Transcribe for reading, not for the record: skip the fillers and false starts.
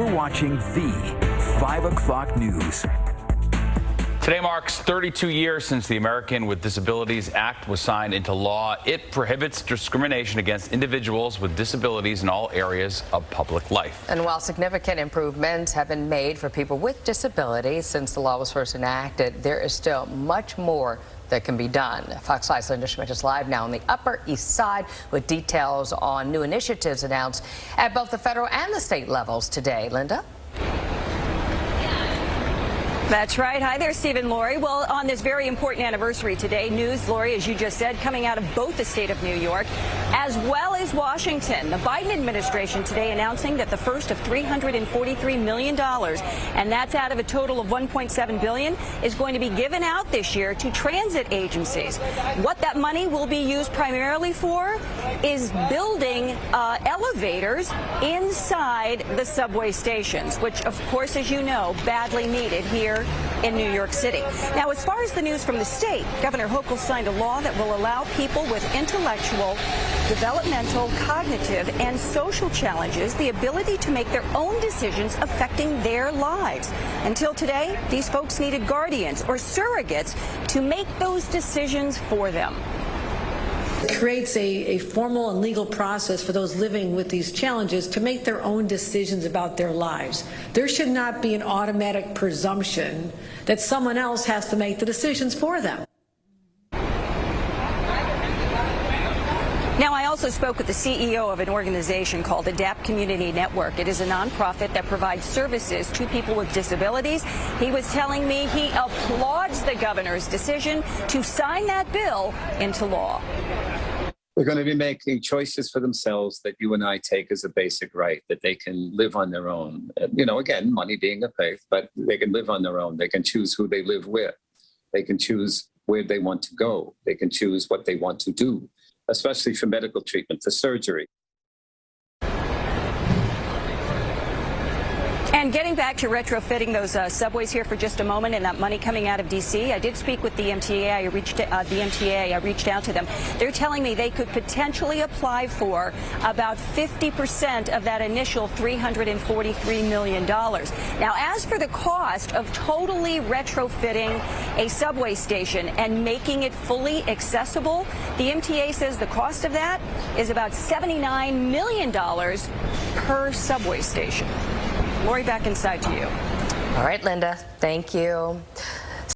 You're watching the 5 o'clock news. Today marks 32 years since the American with Disabilities Act was signed into law. It prohibits discrimination against individuals with disabilities in all areas of public life. And while significant improvements have been made for people with disabilities since the law was first enacted, there is still much more that can be done. Fox 5's Linda Schmidt is live now on the Upper East Side with details on new initiatives announced at both the federal and the state levels today. Linda? That's right. Hi there, Steve and Lori. Well, on this very important anniversary today, news, Lori, as you just said, coming out of both the state of New York as well as Washington. The Biden administration today announcing that the first of $343 million, and that's out of a total of $1.7 billion, is going to be given out this year to transit agencies. What that money will be used primarily for is building elevators inside the subway stations, which, of course, as you know, badly needed here in New York City. Now, as far as the news from the state, Governor Hochul signed a law that will allow people with intellectual, developmental, cognitive, and social challenges the ability to make their own decisions affecting their lives. Until today, these folks needed guardians or surrogates to make those decisions for them. It creates a formal and legal process for those living with these challenges to make their own decisions about their lives. There should not be an automatic presumption that someone else has to make the decisions for them. Now, I also spoke with the CEO of an organization called Adapt Community Network. It is a nonprofit that provides services to people with disabilities. He was telling me he applauds the governor's decision to sign that bill into law. They're going to be making choices for themselves that you and I take as a basic right, that they can live on their own. You know, again, money being a faith, but they can live on their own. They can choose who they live with. They can choose where they want to go. They can choose what they want to do, especially for medical treatment, for surgery. And getting back to retrofitting those subways here for just a moment and that money coming out of D.C., I did speak with the MTA. I reached out to them. They're telling me they could potentially apply for about 50% of that initial $343 million. Now, as for the cost of totally retrofitting a subway station and making it fully accessible, the MTA says the cost of that is about $79 million per subway station. Lori, back inside to you. All right, Linda, thank you.